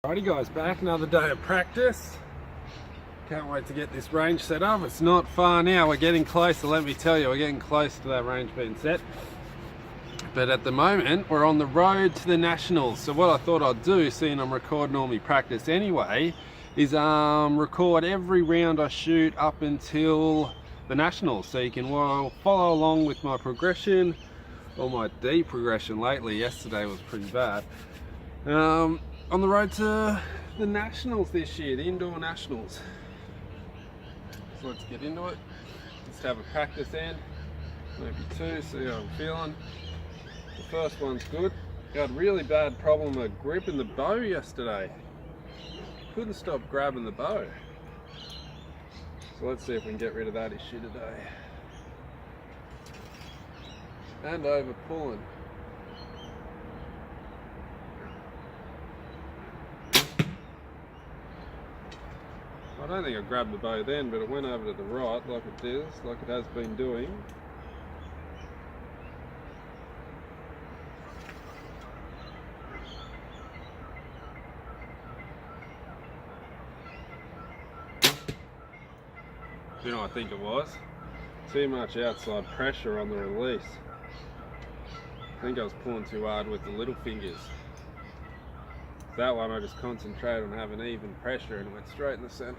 Alrighty guys, back another day of practice. Can't wait to get this range set up. It's not far now, we're getting closer, let me tell you, we're getting close to that range being set. But at the moment, we're on the road to the Nationals. So what I thought I'd do, seeing I'm recording all my practice anyway, is record every round I shoot up until the Nationals. So you can follow along with my progression, or my progression lately. Yesterday was pretty bad. On the road to the Nationals this year, the indoor Nationals. So let's get into it. Let's have a practice end, maybe two, see how I'm feeling. The first one's good. Got a really bad problem of gripping the bow yesterday. Couldn't stop grabbing the bow. So let's see if we can get rid of that issue today. And over pulling. I don't think I grabbed the bow then, but it went over to the right like it has been doing. You know what I think it was? Too much outside pressure on the release. I think I was pulling too hard with the little fingers. That one I just concentrated on having even pressure and went straight in the center.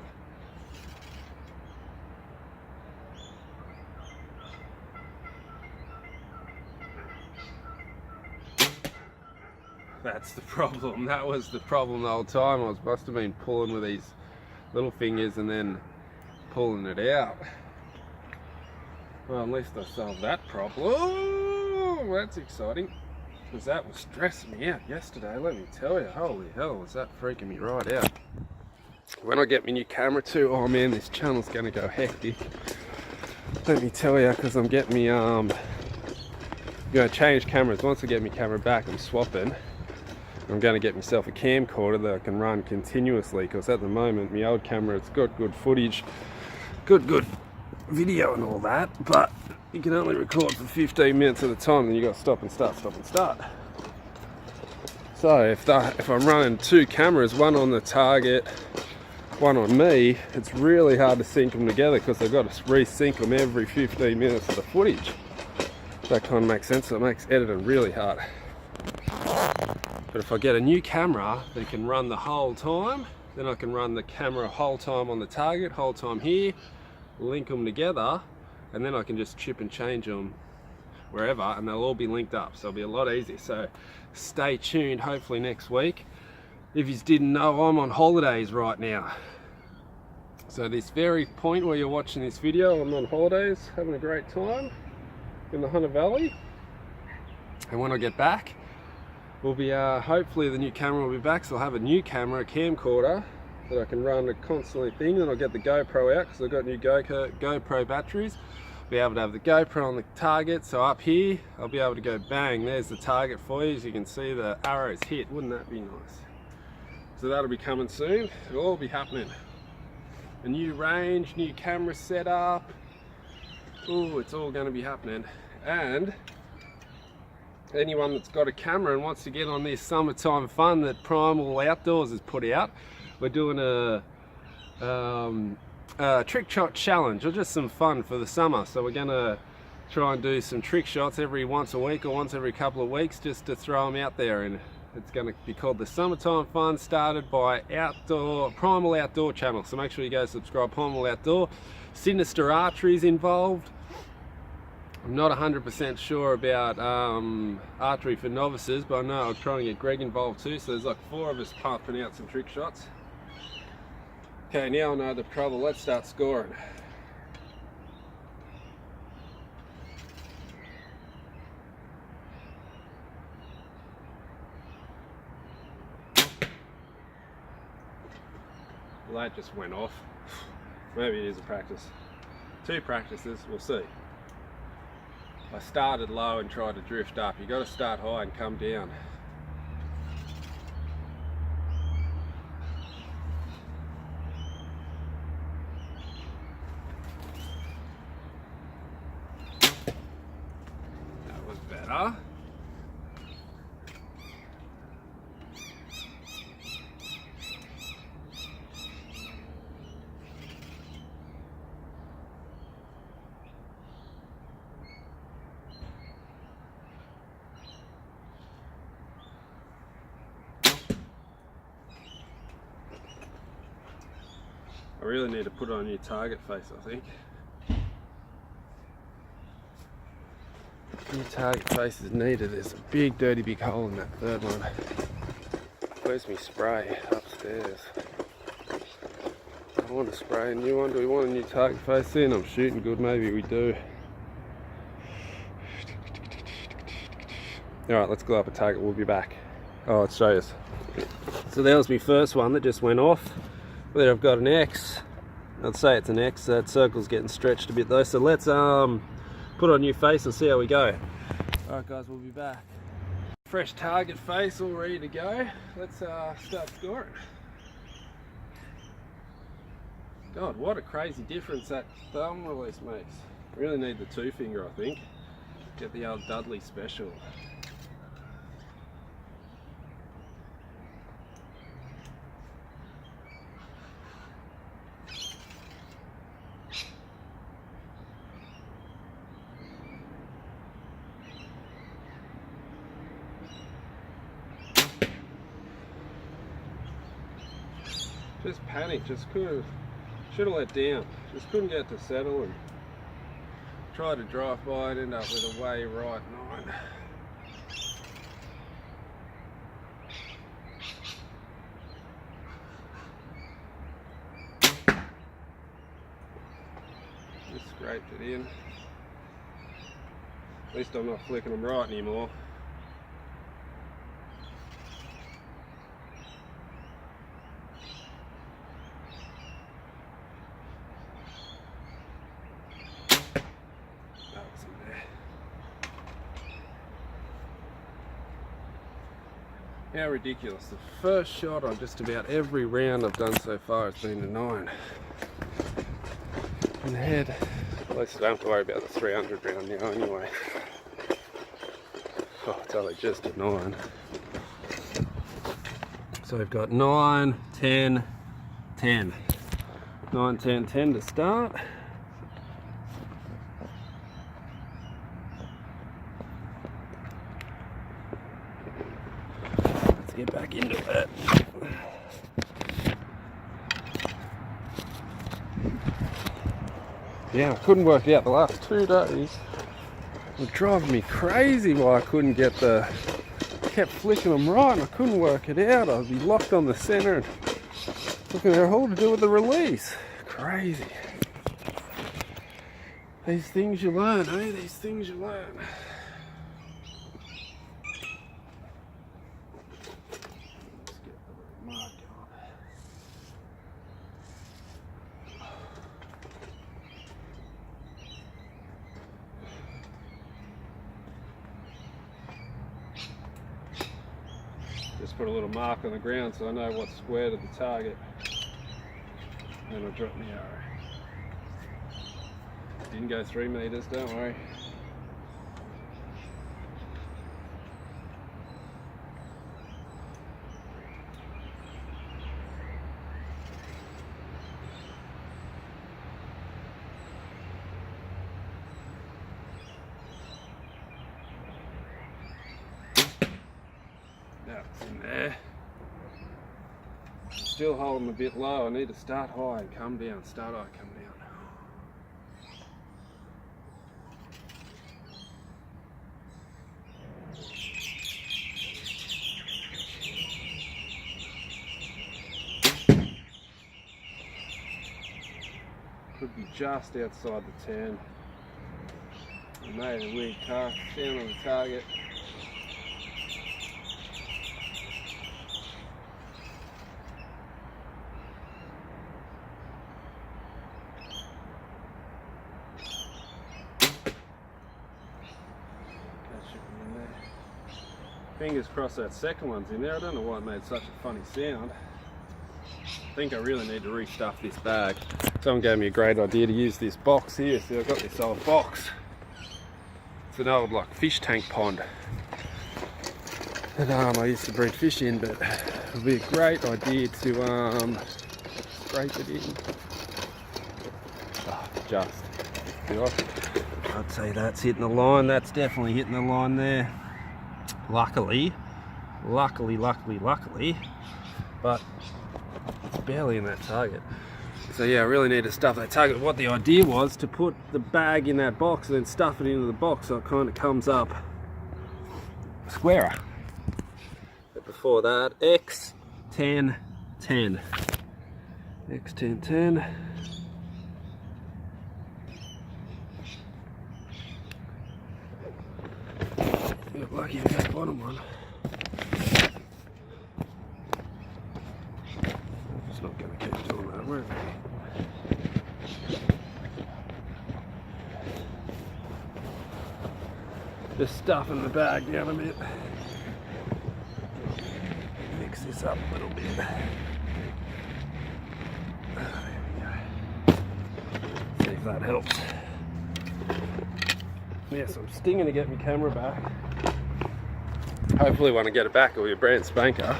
That's the problem. That was the problem the whole time. I must have been pulling with these little fingers and then pulling it out. Well, at least I solved that problem. Oh, that's exciting. Because that was stressing me out yesterday, let me tell you. Holy hell, was that freaking me right out. When I get my new camera too, oh man, this channel's going to go hectic. Let me tell you, because I'm getting me, I'm going to change cameras. Once I get my camera back, I'm swapping. I'm going to get myself a camcorder that I can run continuously, because at the moment, my old camera, it's got good footage, good video and all that, but you can only record for 15 minutes at a time, then you got to stop and start. So if I'm running two cameras, one on the target, one on me, it's really hard to sync them together because I've got to resync them every 15 minutes of the footage. That kind of makes sense. So it makes editing really hard. But if I get a new camera that can run the whole time, then I can run the camera whole time on the target, whole time here, link them together, and then I can just chip and change them wherever and they'll all be linked up, so it'll be a lot easier. So stay tuned, hopefully next week. If you didn't know, I'm on holidays right now. So this very point where you're watching this video, I'm on holidays, having a great time in the Hunter Valley. And when I get back, we'll be hopefully the new camera will be back, so I'll have a new camera, a camcorder that I can run a constantly thing. Then I'll get the GoPro out because I've got new GoPro batteries. Be able to have the GoPro on the target, so up here I'll be able to go bang, there's the target for you. As you can see, the arrows hit. Wouldn't that be nice? So that'll be coming soon. It'll all be happening. A new range, new camera setup. Oh, it's all going to be happening. And anyone that's got a camera and wants to get on this summertime fun that Primal Outdoors has put out, we're doing a trick shot challenge, or just some fun for the summer. So we're going to try and do some trick shots every once a week or once every couple of weeks, just to throw them out there. And it's going to be called the Summertime Fun, started by Primal Outdoor channel. So make sure you go subscribe, Primal Outdoor. Sinister Archery's involved. I'm not 100% sure about archery for novices, but I know I'm trying to get Greg involved too. So there's like 4 of us pumping out some trick shots. Okay, now I know the trouble. Let's start scoring. Well, that just went off. Maybe it is a practice. 2 practices, we'll see. I started low and tried to drift up. You got to start high and come down. That was better. I really need to put on a new target face, I think. New target face is needed. There's a big dirty big hole in that third one. Where's my spray? Upstairs. I want to spray a new one. Do we want a new target face in? I'm shooting good, maybe we do. Alright, let's go up a target, we'll be back. Oh, let's show you. So that was my first one that just went off. There I've got an X. I'd say it's an X. That circle's getting stretched a bit though. So let's put on a new face and see how we go. Alright guys, we'll be back. Fresh target face all ready to go. Let's start scoring. God, what a crazy difference that thumb release makes. Really need the 2-finger, I think. Get the old Dudley special. Just panicked, just should have let down. Just couldn't get to settle and tried to drive by and end up with a way right 9. Just scraped it in. At least I'm not flicking them right anymore. How ridiculous. The first shot on just about every round I've done so far has been a 9. In the head. At least I don't have to worry about the 300 round now anyway. Oh, it's only just a 9. So we've got 9, 10, 10. 9, 10, 10 to start. Get back into it. Yeah, I couldn't work it out the last 2 days. It was driving me crazy why I couldn't get I kept flicking them right and I couldn't work it out. I'd be locked on the center and looking at all to do with the release. Crazy. These things you learn, eh? These things you learn. Just put a little mark on the ground so I know what's square to the target. And I'll drop my arrow. Didn't go 3 meters, don't worry. That's in there. Still hold them a bit low. I need to start high and come down. Start high, come down. Could be just outside the 10. I made a weird cast down on the target. Fingers crossed that second one's in there. I don't know why it made such a funny sound. I think I really need to restuff this bag. Someone gave me a great idea to use this box here. See, I've got this old box. It's an old like fish tank pond that I used to breed fish in, but it would be a great idea to scrape it in. Oh, just. I'd say that's hitting the line. That's definitely hitting the line there. Luckily, but it's barely in that target. So yeah, I really need to stuff that target. What the idea was to put the bag in that box and then stuff it into the box so it kind of comes up squarer. But before that, X1010. X1010. Got lucky with that bottom one. It's not going to keep doing that, will it? Just stuffing the bag down a bit. Mix this up a little bit. There we go. See if that helps. Yes, I'm stinging to get my camera back. Hopefully when I get it back, it'll be a brand spanker.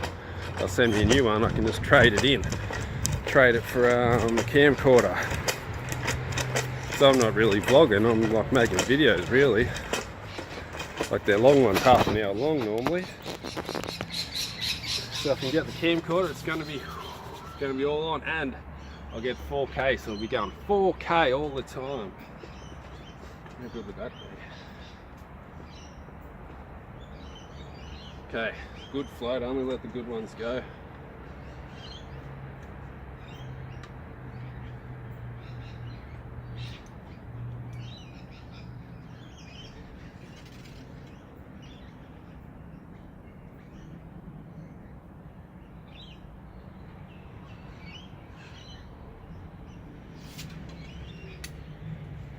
They'll send me a new one, I can just trade it in. Trade it for a camcorder. So I'm not really vlogging, I'm like making videos really. Like they're long ones, half an hour long normally. So if I can get the camcorder, it's going to be all on, and I'll get 4K, so it'll be going 4K all the time. How good would that be? Okay, good float, only let the good ones go.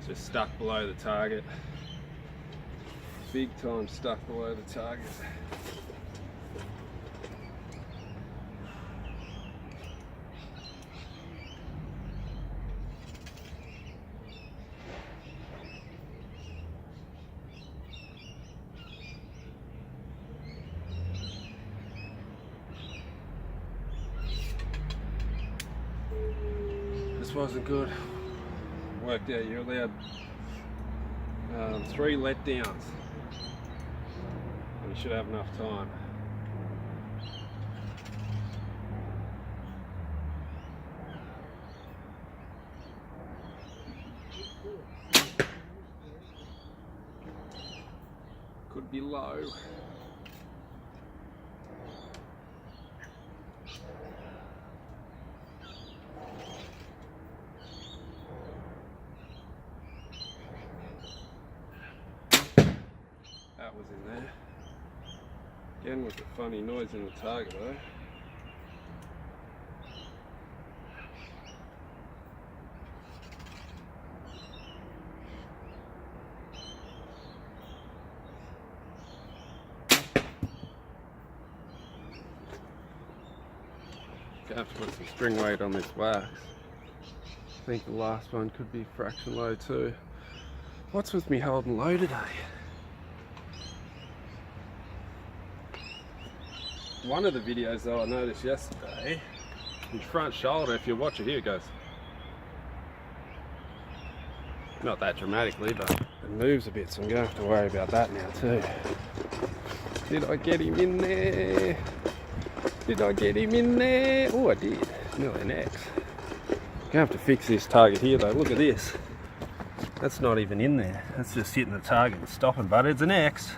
Just stuck below the target. Big time stuck below the target. This wasn't good. Worked out you're allowed 3 letdowns, and you should have enough time. Could be low. That was in there. Again with the funny noise in the target though. Gonna have to put some spring weight on this wax. I think the last one could be fraction low too. What's with me holding low today? One of the videos though I noticed yesterday, the front shoulder, if you watch it here, it goes. Not that dramatically, but it moves a bit, so I'm going to have to worry about that now too. Did I get him in there? Did I get him in there? Oh, I did. Nearly an X. I'm going to have to fix this target here though. Look at this. That's not even in there. That's just hitting the target and stopping, but it's an X.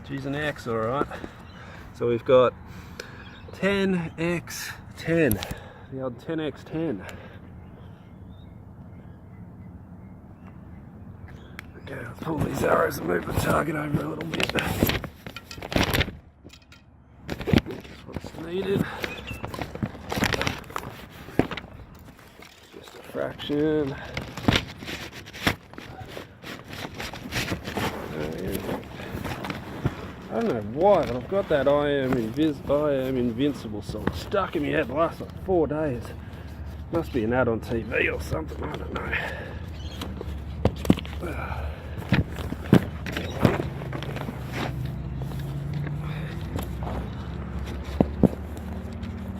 Geez, an X, alright. So we've got 10x10, the old 10x10. Okay, let's pull these arrows and move the target over a little bit. That's what's needed. Just a fraction. I don't know why, but I've got that I am invincible song stuck in my head the last like 4 days. Must be an ad on TV or something, I don't know.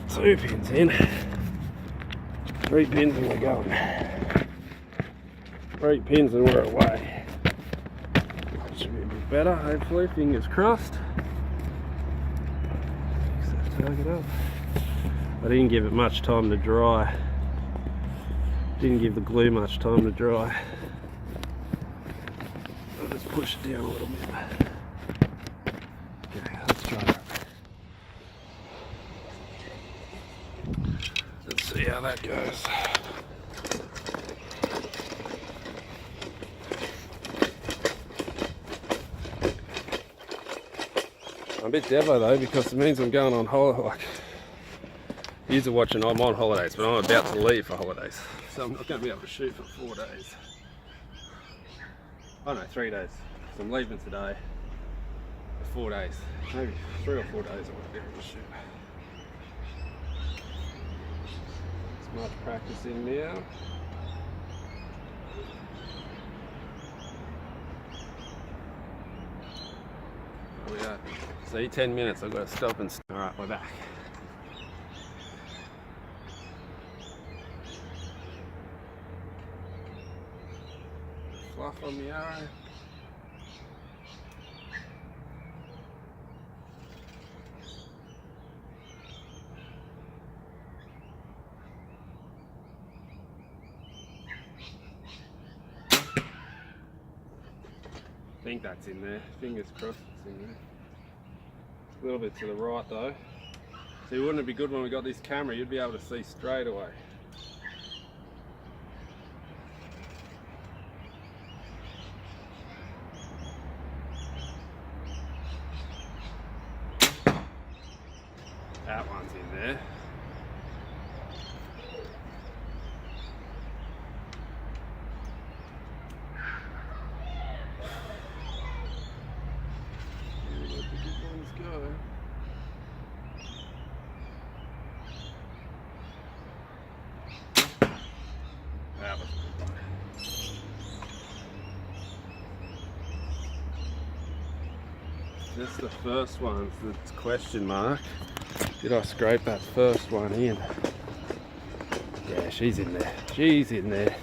2 pins in, 3 pins and we're going. 3 pins and we're away. Should be a bit better, hopefully, fingers crossed. Fix that target up. I didn't give it much time to dry. Didn't give the glue much time to dry. I'll just push it down a little bit. Okay, let's try that. Let's see how that goes. I'm a bit devo though, because it means I'm going on holiday. Like, you're watching, I'm on holidays, but I'm about to leave for holidays. So I'm not going to be able to shoot for 4 days. Oh no, 3 days. So I'm leaving today for 4 days. Maybe 3 or 4 days I won't be able to shoot. As much practice in now. There we go. See, 10 minutes, I've got to stop and... Alright, we're back. Fluff on the arrow. I think that's in there. Fingers crossed it's in there. A little bit to the right though. See, wouldn't it be good when we got this camera, you'd be able to see straight away. That one's in there. That was a good one. Just the first one, it's question mark. Did I scrape that first one in? Yeah, she's in there. She's in there.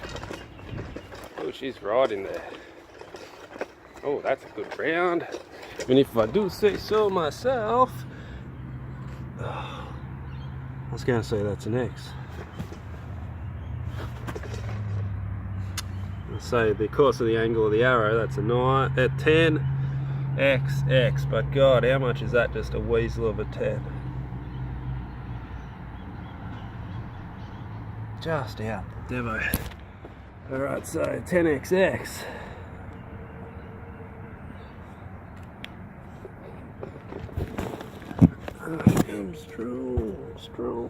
Oh, she's right in there. Oh, that's a good round. Even if I do say so myself. Oh, I was going to say that's an X. So because of the angle of the arrow, that's a 9, a 10 XX. But God, how much is that? Just a weasel of a 10. Just out the demo. Alright, so 10XX. I'm strong.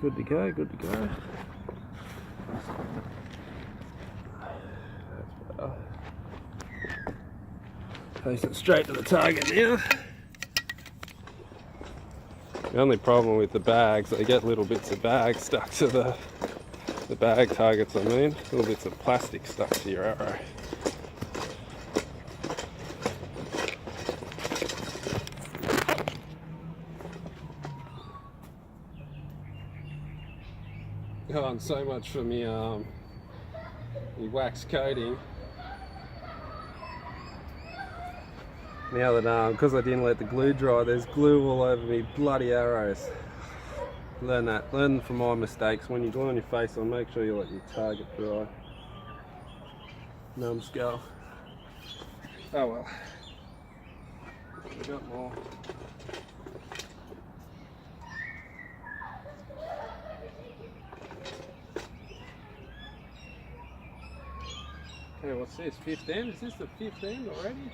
Good to go, good to go. That's better. Facing straight to the target now. The only problem with the bags, they get little bits of bag stuck to the bag targets, I mean. Little bits of plastic stuck to your arrow. Oh, and so much for me, wax coating. Now that, because I didn't let the glue dry, there's glue all over me bloody arrows. Learn from my mistakes. When you glue on your face on, make sure you let your target dry. Numbskull. Oh well. We got more. Okay, what's this? 5th end? Is this the 5th end already?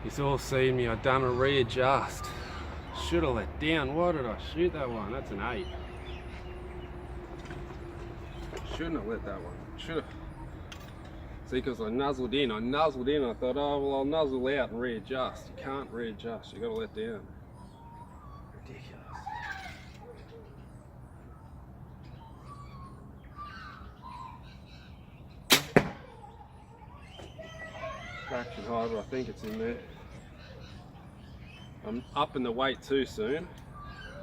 You've all seen me, I've done a readjust. Should have let down. Why did I shoot that one? That's an 8. Shouldn't have let that one. Should have. See, because I nuzzled in, I thought, oh, well, I'll nuzzle out and readjust. You can't readjust, you got to let down. Ridiculous. Traction high, but I think it's in there. I'm upping the weight too soon.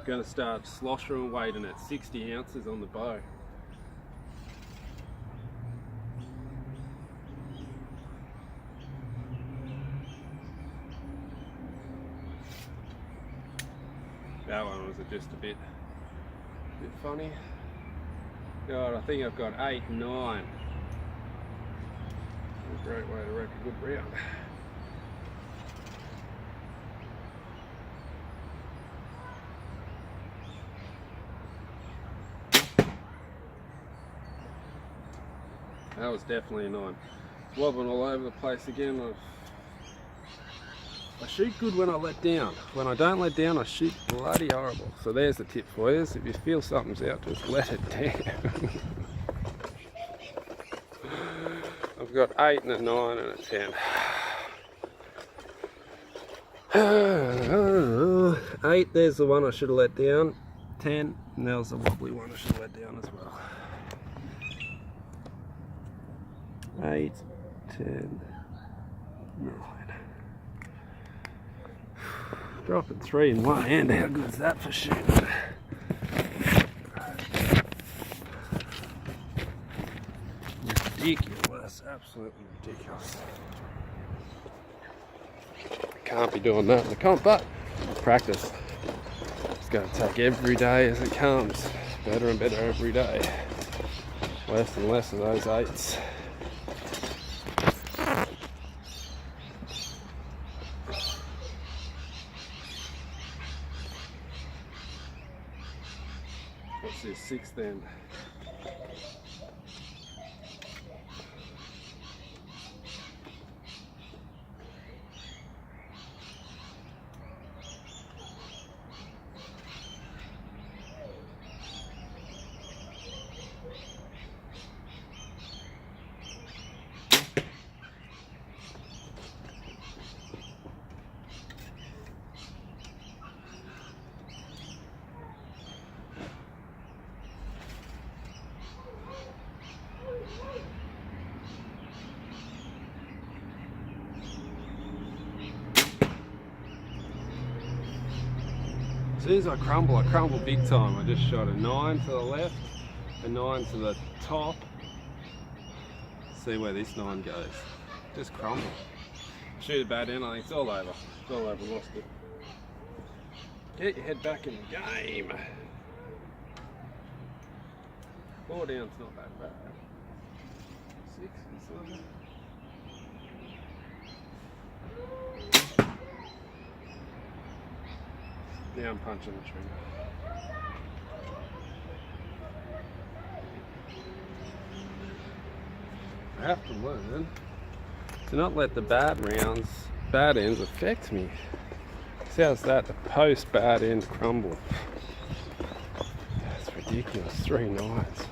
Going to start sloshering weighting at 60 ounces on the bow. That one was just a bit funny. God, I think I've got 8, 9. A great way to wreck a good round. That was definitely a 9. It's wobbling all over the place again. I shoot good when I let down. When I don't let down, I shoot bloody horrible. So there's the tip for you. If you feel something's out, just let it down. I've got 8 and a 9 and a 10. 8, there's the one I should have let down. 10, and there's the wobbly one I should have let down as well. 8, 10, 9. Dropping 3 in one hand, how good is that for shooting? Ridiculous, absolutely ridiculous. Can't be doing that in the comp, but practice. It's going to take every day as it comes. Better and better every day. Less and less of those 8s. What's this 6 then? As soon as I crumble big time. I just shot a 9 to the left, a 9 to the top. See where this 9 goes. Just crumble. Shoot it bad end, I think it's all over. It's all over, lost it. Get your head back in the game. 4 down's not that bad. 6 and 7. Now I'm punching the trigger. I have to learn to not let the bad ends affect me. See how's that? The post bad ends crumble. That's ridiculous. 3 9s.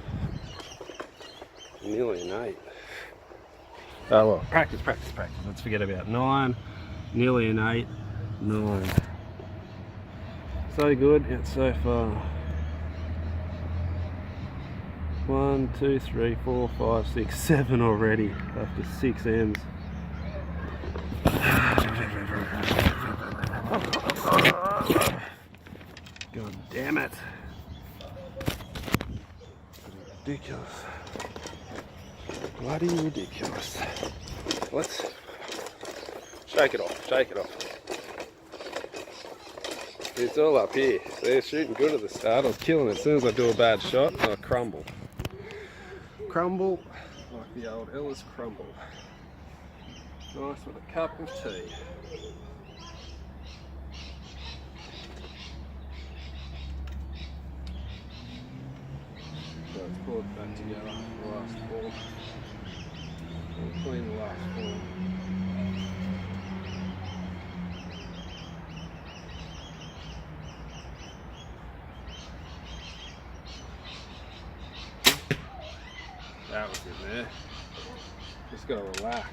Nearly an 8. Oh well, practice. Let's forget about 9. Nearly an 8. 9. So good, yet so far. 1, 2, 3, 4, 5, 6, 7 already after 6 ends. God damn it. Ridiculous. Bloody ridiculous. Let's shake it off. It's all up here. They're shooting good at the start. I was killing it. As soon as I do a bad shot, I crumble. Crumble like the old Ellis crumble. Nice with a cup of tea. So let's pull it back together. The last ball. We'll clean the last ball. That was in there. Just Just gotta relax.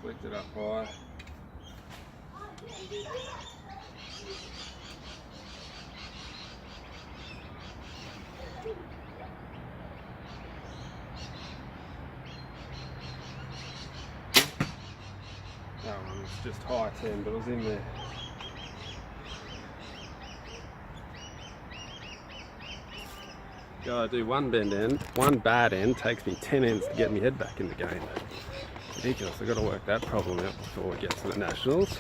Flicked it up high. That one was just high 10, but it was in there. Gotta do one bend end, one bad end takes me 10 ends to get my head back in the game. Ridiculous, I've got to work that problem out before we get to the Nationals.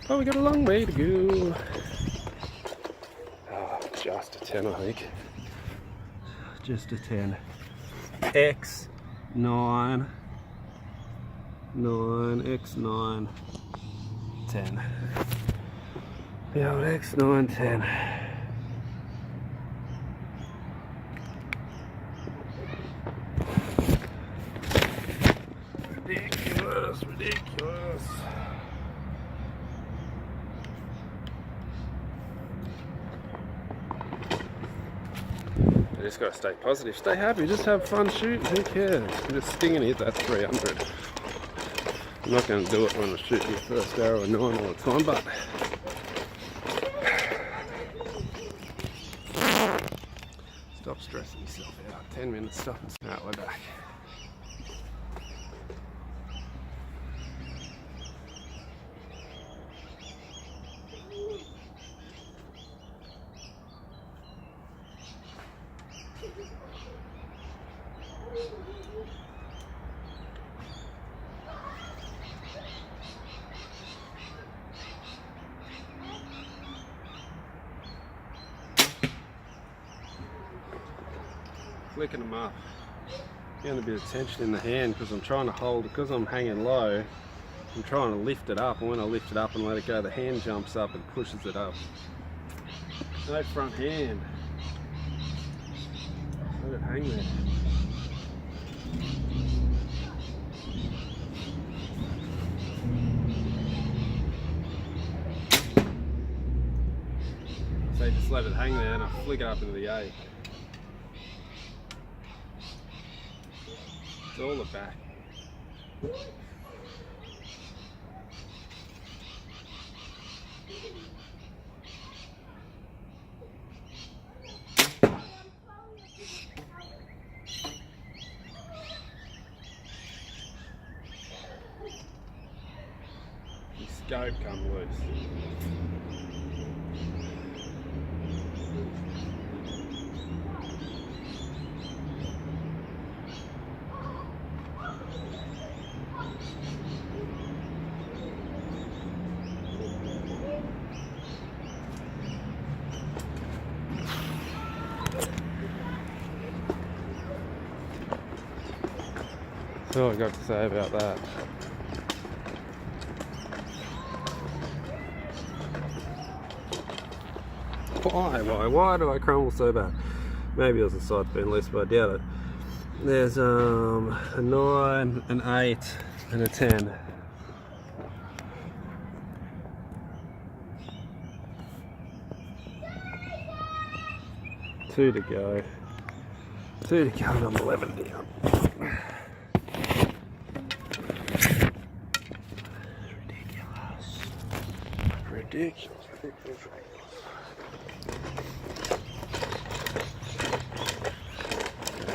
But we got a long way to go. Oh, just a 10 I think. Just a 10. X, 9, 9, X, 9, 10. The old X, 9, 10. Ridiculous, ridiculous. You just gotta stay positive, stay happy, just have fun shooting, who cares? You're just stinging it, that's 300. I'm not gonna do it when I'm shooting your first arrow at 9 all the time, but stop stressing yourself out. 10 minutes, stop and start, we're back. Flicking them up, getting a bit of tension in the hand because I'm trying to hold, because I'm hanging low, I'm trying to lift it up, and when I lift it up and let it go, the hand jumps up and pushes it up. No front hand. Let it hang there. So just let it hang there and I flick it up into the 8. It's all the back. The scope come loose. That's all I got to say about that. Why do I crumble so bad? Maybe it was a side fin list, but I doubt it. There's a 9, an 8, and a 10. Two to go. 2 to go, and I'm 11 down. Ridiculous.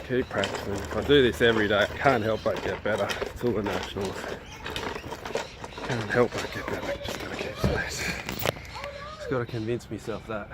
Keep practicing. If I do this every day, I can't help but get better till the Nationals. Can't help but get better. Just gotta keep space. Just gotta convince myself that.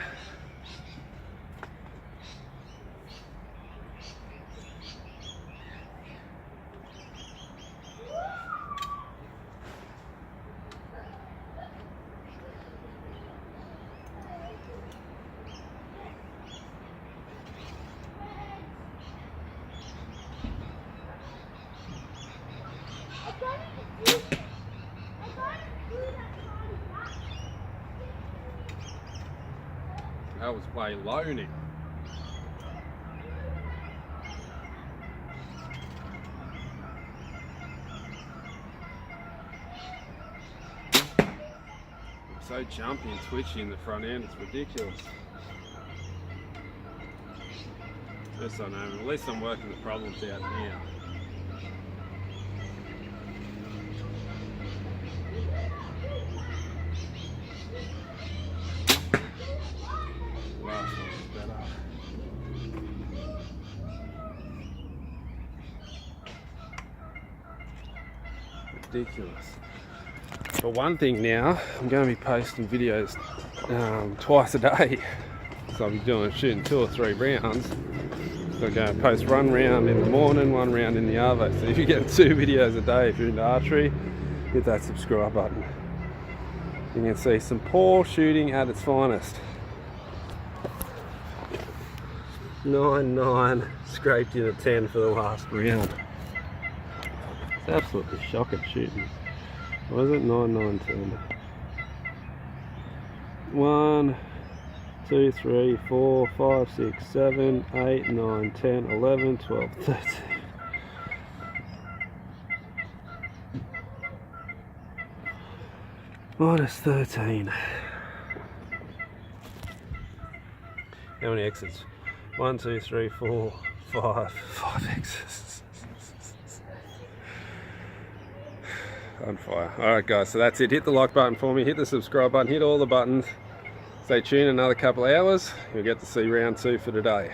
That was way low now. so jumpy and twitchy in the front end, it's ridiculous. Yes, I know, but at least I'm working the problems out now. Last one's better. Ridiculous. But one thing now, I'm going to be posting videos twice a day. So I'll be shooting 2 or 3 rounds. So I'm going to post one round in the morning, one round in the other. So if you get 2 videos a day, if you're into archery, hit that subscribe button. You can see some poor shooting at its finest. 9-9, scraped in a 10 for the last round. It's absolutely shocking shooting. What is it? 9, 9, 10. 1, 2, 3, 4, 5, 6, 7, 8, 9, 10, 11, 12, 13. Minus 13. How many exits? 1, 2, 3, 4, 5 exits. On fire. Alright guys, so that's it. Hit the like button for me, hit the subscribe button, hit all the buttons. Stay tuned another couple of hours. You'll get to see round 2 for today.